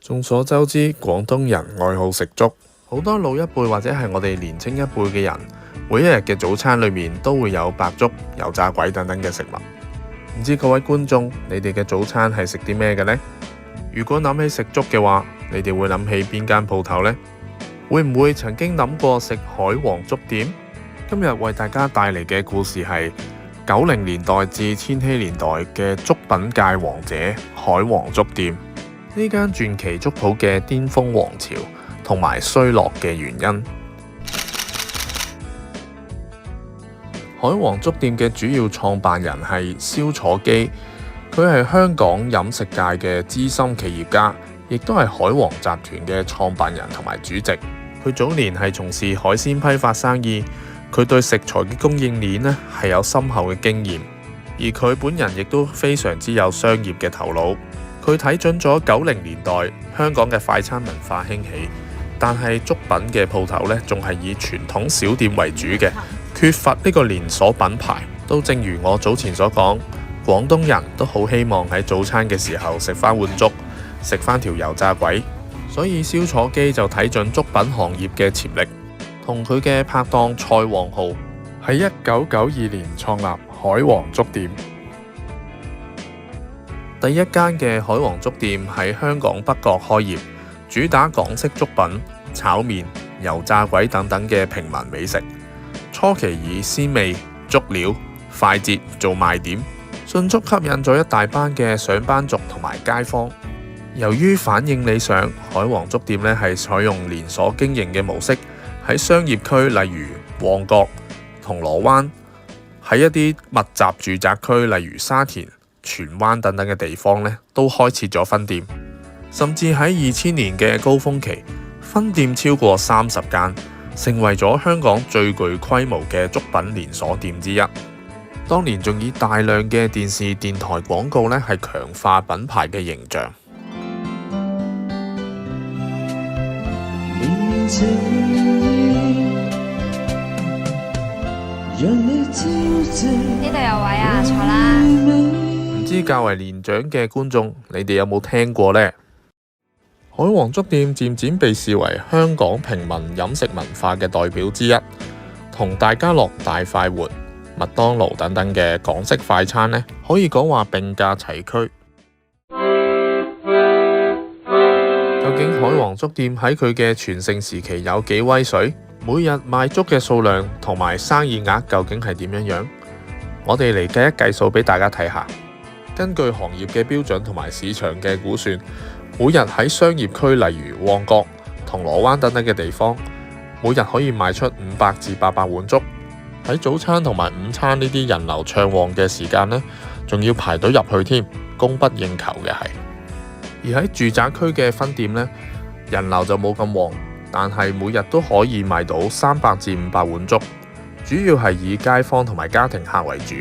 眾所周知，廣東人愛好食粥，好多老一輩或者係我哋年青一輩嘅人，每一日嘅早餐裏面都會有白粥、油炸鬼等等嘅食物。唔知各位觀眾，你哋嘅早餐係食啲咩嘅呢？如果諗起食粥嘅話，你哋會諗起邊間鋪頭呢？會唔會曾經諗過食海皇粥店？今日為大家帶嚟嘅故事係90年代至千禧年代嘅粥品界王者海皇粥店。呢間傳奇粥鋪嘅巔峰王朝同埋衰落嘅原因。海皇粥店嘅主要創辦人係蕭楚基，佢係香港飲食界嘅資深企業家，亦都係海皇集團嘅創辦人同埋主席。佢早年係從事海鮮批發生意，佢對食材嘅供應鏈呢係有深厚嘅經驗，而佢本人亦都非常之有商業嘅頭腦。佢睇準咗90年代香港嘅快餐文化興起，但係粥品嘅鋪頭呢仲係以傳統小店為主嘅，缺乏呢個連鎖品牌。都正如我早前所講，廣東人都好希望喺早餐嘅時候食翻碗粥，食翻條油炸鬼。所以蕭楚基就睇準粥品行業嘅潛力，同佢嘅拍檔蔡旺浩喺1992年創立海皇粥店。第一間嘅海皇粥店喺香港北角開業，主打港式粥品、炒麵、油炸鬼等等嘅平民美食。初期以鮮味、足料、快捷做賣點，迅速吸引咗一大班嘅上班族同埋街坊。由於反應理想，海皇粥店咧係採用連鎖經營嘅模式，喺商業區例如旺角、銅鑼灣，喺一啲密集住宅區例如沙田、荃灣等等嘅地方咧，都開設咗分店，甚至喺2000年嘅高峰期，分店超過30間，成為咗香港最具規模嘅粥品連鎖店之一。當年仲以大量嘅電視、電台廣告咧，係強化品牌嘅形象。呢度有位啊，坐啦。唔知較為年長嘅觀眾，你哋有冇聽過呢？海皇粥店漸漸被視為香港平民飲食文化嘅代表之一，同大家樂、大快活、麥當勞等等嘅港式快餐呢，可以講話並駕齊驅。究竟海皇粥店喺佢嘅全盛時期有幾威水？每日賣粥嘅數量同埋生意額究竟係點樣？我哋嚟計一計數俾大家睇下。根據行業嘅標準同埋市場嘅估算，每日喺商業區例如旺角、銅鑼灣等等嘅地方，每日可以賣出500至800碗粥。喺早餐同埋午餐呢啲人流暢旺嘅時間呢，仲要排隊入去添，供不應求嘅係。而喺住宅區嘅分店呢，人流就冇咁旺，但係每日都可以賣到300至500碗粥，主要係以街坊同埋家庭客為主。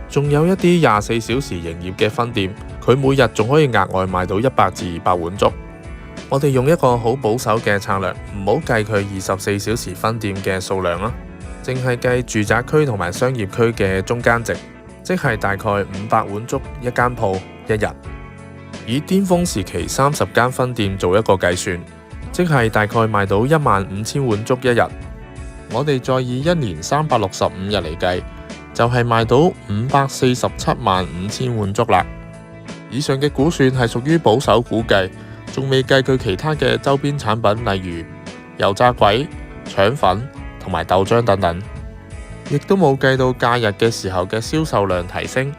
仲有一啲24小時營業嘅分店，佢每日仲可以額外賣到100至200碗粥。我哋用一個好保守嘅策略，唔好計佢24小時分店嘅數量啦，淨係計住宅區同埋商業區嘅中間值，即係大概500碗粥一間鋪一日。以巔峰時期30間分店做一個計算，即係大概賣到15000碗粥一日。我哋再以1年365日嚟計，就係賣到5475000碗粥啦。以上嘅估算係屬於保守估計，仲未計佢其他嘅周邊產品，例如油炸鬼、腸粉同埋豆漿等等，亦都冇計到假日嘅時候嘅銷售量提升。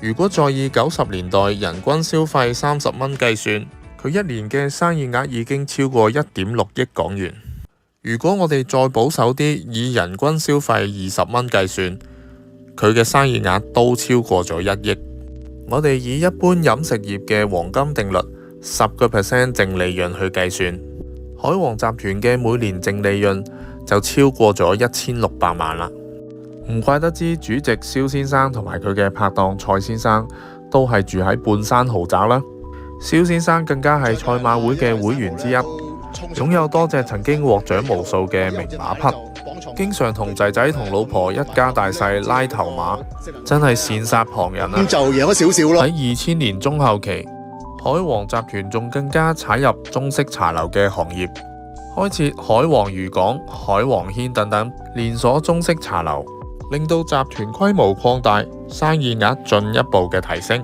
如果再以90年代人均消費30蚊計算，佢一年嘅生意額已經超過1.6億港元。如果我哋再保守啲，以人均消費20蚊計算，佢嘅生意額都超過咗1億。我哋以一般飲食業嘅黃金定律10% 淨利潤去計算，海皇集團嘅每年淨利潤就超過咗1600萬啦。唔怪得知主席蕭先生同埋佢嘅拍檔蔡先生都係住喺半山豪宅啦。蕭先生更加係賽馬會嘅會員之一，擁有多隻曾經獲獎無數嘅名馬匹，經常同仔仔同老婆一家大細拉頭馬，真係羨煞旁人啊！就贏咗少少咯。喺2000年中後期，海皇集團仲更加踩入中式茶樓嘅行業，開設海皇魚港、海皇軒等等連鎖中式茶樓，令到集團規模擴大，生意額進一步嘅提升。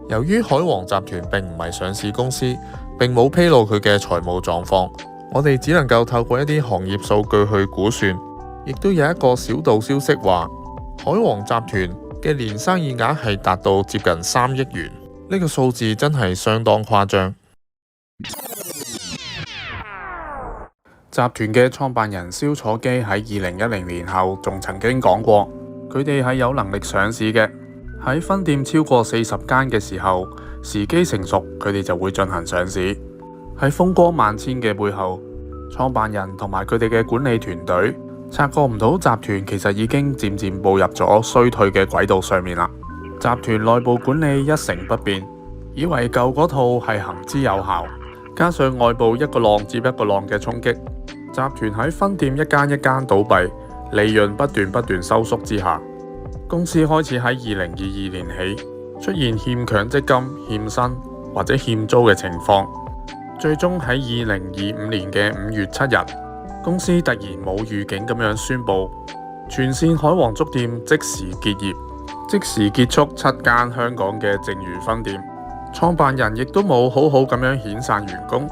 由於海皇集團並唔係上市公司，並冇披露佢嘅財務狀況，我哋只能夠透過一啲行業數據去估算。亦都有一個小道消息話，海皇集團嘅年生意額係達到接近3億元，呢個數字真係相當誇張。集團嘅創辦人蕭楚基喺2010年後仲曾經講過，佢哋係有能力上市嘅，喺分店超過40間嘅時候，時機成熟，佢哋就會進行上市。喺風光萬千嘅背後，創辦人同埋佢哋嘅管理團隊察覺唔到集團其實已經漸漸步入咗衰退嘅軌道上面啦。集團內部管理一成不變，以為舊嗰套係行之有效，加上外部一個浪接一個浪嘅衝擊，集團喺分店一間一間倒閉，利潤不斷收縮之下，公司開始喺2022年起出現欠強積金、欠薪或者欠租嘅情況，最終喺2025年嘅5月7日，公司突然冇預警咁樣宣布，全線海皇粥店即時結業，即時結束7間香港嘅剩餘分店。創辦人亦都冇好好咁樣遣散員工，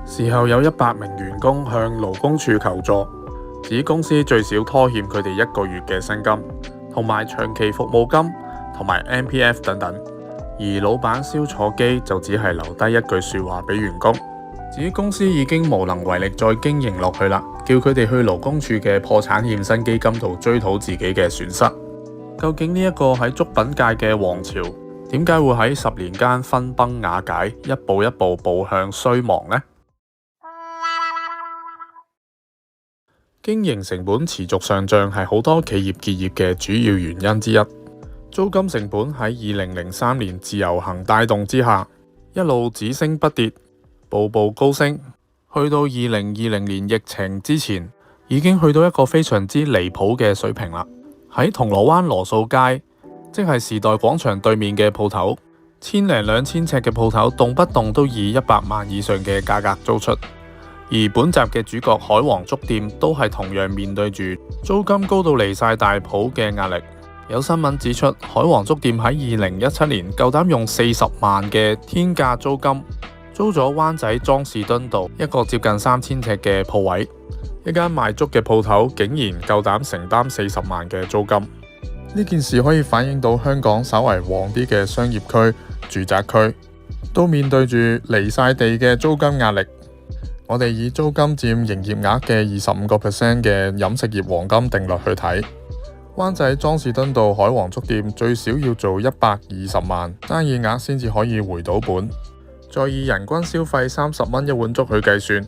事後有100名員工向勞工處求助，指公司最少拖欠佢哋1個月嘅薪金，同埋長期服務金同埋 MPF 等等。而老闆蕭楚基就只係留低一句說話俾員工，指公司已經無能為力再經營落去啦，叫佢哋去勞工處嘅破產欠薪基金度追討自己嘅損失。究竟呢一個喺粥品界嘅王朝，點解會喺10年間分崩瓦解，一步一步步向衰亡呢？經營成本持續上漲係好多企業結業嘅主要原因之一。租金成本喺2003年自由行帶動之下，一路只升不跌，步步高升，去到2020年疫情之前，已經去到一個非常之離譜嘅水平啦。喺銅鑼灣羅素街，即係時代廣場對面嘅鋪頭，1000零2000尺嘅鋪頭，動不動都以100萬以上嘅價格租出。而本集嘅主角海皇粥店都係同樣面對住租金高到離晒大譜嘅壓力。有新聞指出，海皇粥店喺2017年夠膽用40萬嘅天價租金租咗灣仔莊士敦道一個接近3000尺嘅鋪位，一間賣粥嘅鋪頭竟然夠膽承擔40萬嘅租金。呢件事可以反映到香港稍為旺啲嘅商業區、住宅區都面對住離晒地嘅租金壓力。我哋以租金佔營業額嘅25% 嘅飲食業黃金定律去睇，灣仔莊士敦道海皇粥店最少要做120萬生意額先至可以回到本，再以人均消費30蚊一碗粥去計算，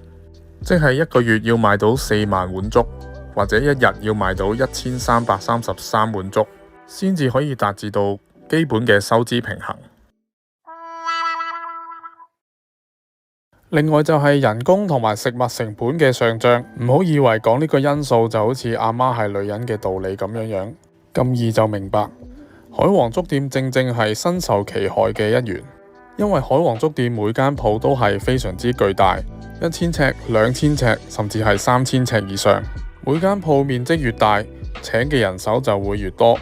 即係一個月要賣到4萬碗粥，或者一日要賣到1333碗粥，先至可以達至到基本嘅收支平衡。另外就係人工同埋食物成本嘅上漲，唔好以為講呢個因素就好似阿媽係女人嘅道理咁樣咁易就明白。海皇粥店正係身受其害嘅一員，因為海皇粥店每間鋪都係非常之巨大，1000尺、2000尺甚至係3000尺以上。每間鋪面積越大，請嘅人手就會越多，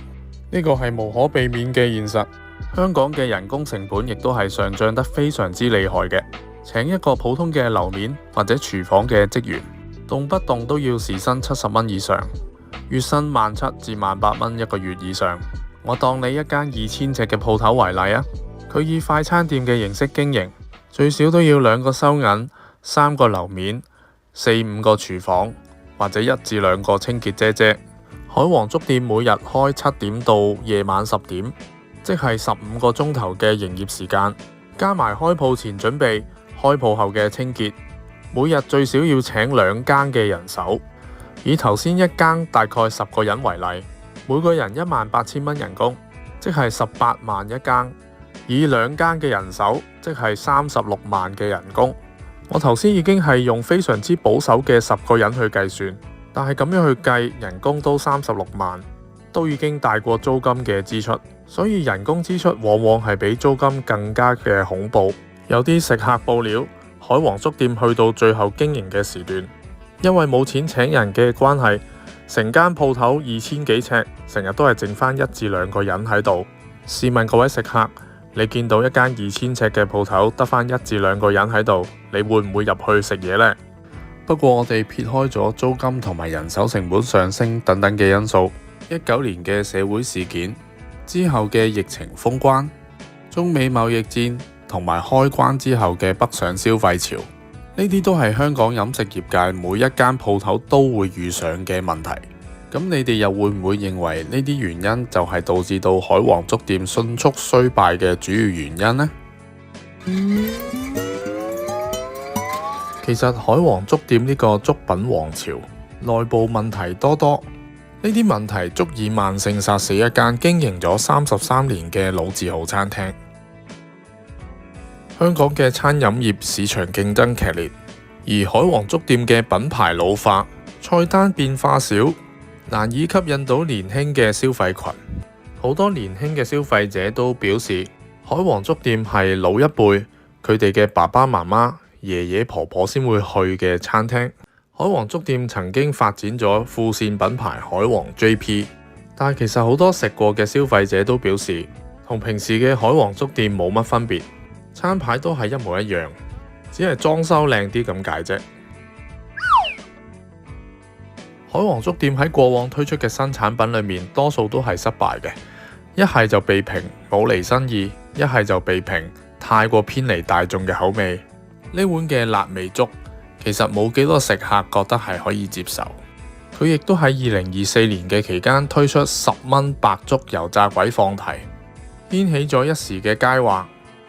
呢個係無可避免嘅現實。香港嘅人工成本亦都係上漲得非常之厲害嘅。請一個普通嘅樓面或者廚房嘅職員，動不動都要時薪70蚊以上，月薪17000至18000蚊一個月以上。我當你一間2000尺嘅鋪頭為例啊，佢以快餐店嘅形式經營，最少都要2個收銀、3個樓面、4、5個廚房，或者1至2個清潔姐姐。海皇粥店每日開7點到夜晚10點，即係15個鐘頭嘅營業時間，加埋開鋪前準備、開鋪後嘅清潔，每日最少要請2更嘅人手。以頭先一更大概10個人為例，每個人18000蚊人工，即係18萬一更。以2更嘅人手，即係36萬嘅人工。我頭先已經係用非常之保守嘅10個人去計算，但係咁樣去計，人工都36萬，都已經大過租金嘅支出。所以人工支出往往係比租金更加嘅恐怖。有啲食客報料，海皇粥店去到最後經營嘅時段，因為冇錢請人嘅關係，成間鋪頭2000幾尺，成日都係剩返1至2個人喺度。試問各位食客，你見到一間2000尺嘅鋪頭得返1至2個人喺度，你會唔會入去食嘢呢？不過我哋撇開咗租金同埋人手成本上升等等嘅因素，19年嘅社會事件之後嘅疫情封關、中美貿易戰同埋開關之後嘅北上消費潮，呢啲都係香港飲食業界每一間鋪頭都會遇上嘅問題。咁你哋又會唔會認為呢啲原因就係導致到海皇粥店迅速衰敗嘅主要原因呢？其實海皇粥店呢個粥品王朝內部問題多多，呢啲問題足以慢性殺死一間經營咗33年嘅老字號餐廳。香港嘅餐飲業市場競爭劇烈，而海皇粥店嘅品牌老化、菜單變化少，難以吸引到年輕嘅消費群。好多年輕嘅消費者都表示，海皇粥店係老一輩佢哋嘅爸爸媽媽、爺爺婆婆先會去嘅餐廳。海皇粥店曾經發展咗副線品牌海皇 JP， 但係其實好多食過嘅消費者都表示，同平時嘅海皇粥店冇乜分別，餐牌都係一模一樣，只係裝修靚啲咁解啫。海皇粥店喺過往推出嘅新產品裏面，多數都係失敗嘅，一係就被評冇離新意，一係就被評太過偏離大眾嘅口味。呢碗嘅辣味粥其實冇幾多食客覺得係可以接受。佢亦都喺2024年嘅期間推出10蚊白粥油炸鬼放題，掀起咗一時嘅佳話。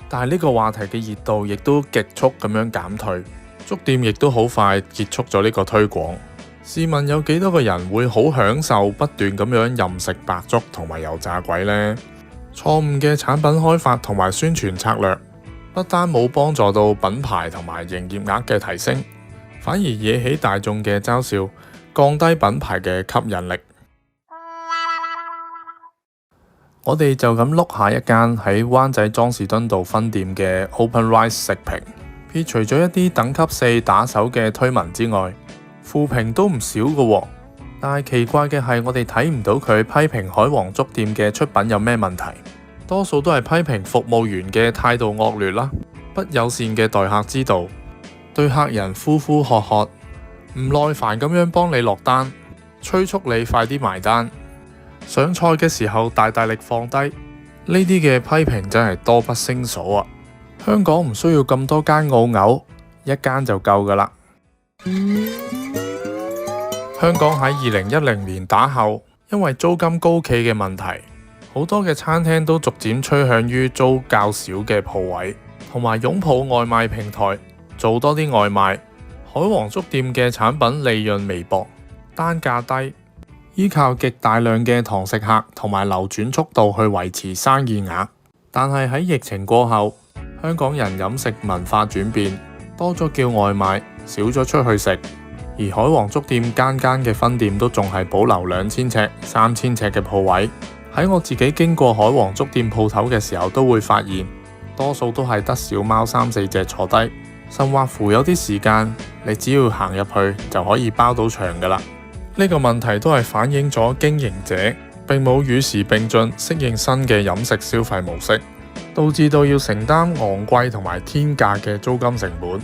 但係呢個話題嘅熱度亦都極速咁樣減退，粥店亦都好快結束咗呢個推廣。試問有幾多個人會好享受不斷咁樣任食白粥同埋油炸鬼呢？錯誤嘅產品開發同埋宣傳策略，不單冇幫助到品牌同埋營業額嘅提升，反而惹起大眾嘅嘲笑，降低品牌嘅吸引力。我哋就咁碌下一間喺灣仔莊士敦道分店嘅 OpenRice 食評，撇除咗一啲等級4打手嘅推文之外，負評都唔少㗎喎。但係奇怪嘅係，我哋睇唔到佢批評海皇粥店嘅出品有咩問題，多數都係批評服務員嘅態度惡劣啦，不友善嘅待客之道，對客人呼呼喝喝，唔耐煩咁樣幫你落單，催促你快啲埋單。上菜嘅時候大力放低，呢啲嘅批評真係多不勝數啊！香港唔需要咁多間澳牛，一間就夠㗎啦。香港喺2010年打後，因為租金高企嘅問題，好多嘅餐廳都逐漸趨向於租較少嘅鋪位，同埋擁抱外賣平台，做多啲外賣。海皇粥店嘅產品利潤微薄，單價低，依靠極大量嘅堂食客同埋流轉速度去維持生意額。但係喺疫情過後，香港人飲食文化轉變，多咗叫外賣，少咗出去食。而海皇粥店間間嘅分店都仲係保留2000尺、3000尺嘅鋪位。喺我自己經過海皇粥店鋪頭嘅時候，都會發現多數都係得小貓3、4隻坐低，甚或乎有啲時間你只要行入去就可以包到場㗎啦。呢個問題都係反映咗經營者並冇與時並進，適應新嘅飲食消費模式，導致到要承擔昂貴同埋天價嘅租金成本。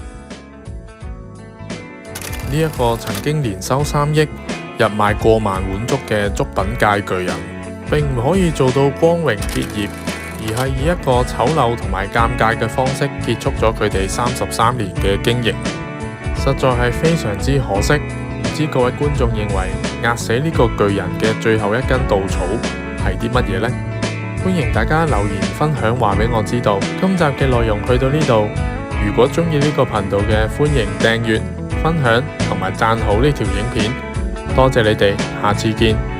呢一個曾經年收3億、日賣過萬碗粥嘅粥品界巨人，並唔可以做到光榮結業，而係以一個醜陋同埋尷尬嘅方式結束咗佢哋33年嘅經營，實在係非常之可惜。唔知各位觀眾認為壓死呢個巨人嘅最後一根稻草係啲乜嘢呢？歡迎大家留言分享，話俾我知道。今集嘅內容去到呢度，如果中意呢個頻道嘅，歡迎訂閱、分享同埋讚好呢條影片。多謝你哋，下次見。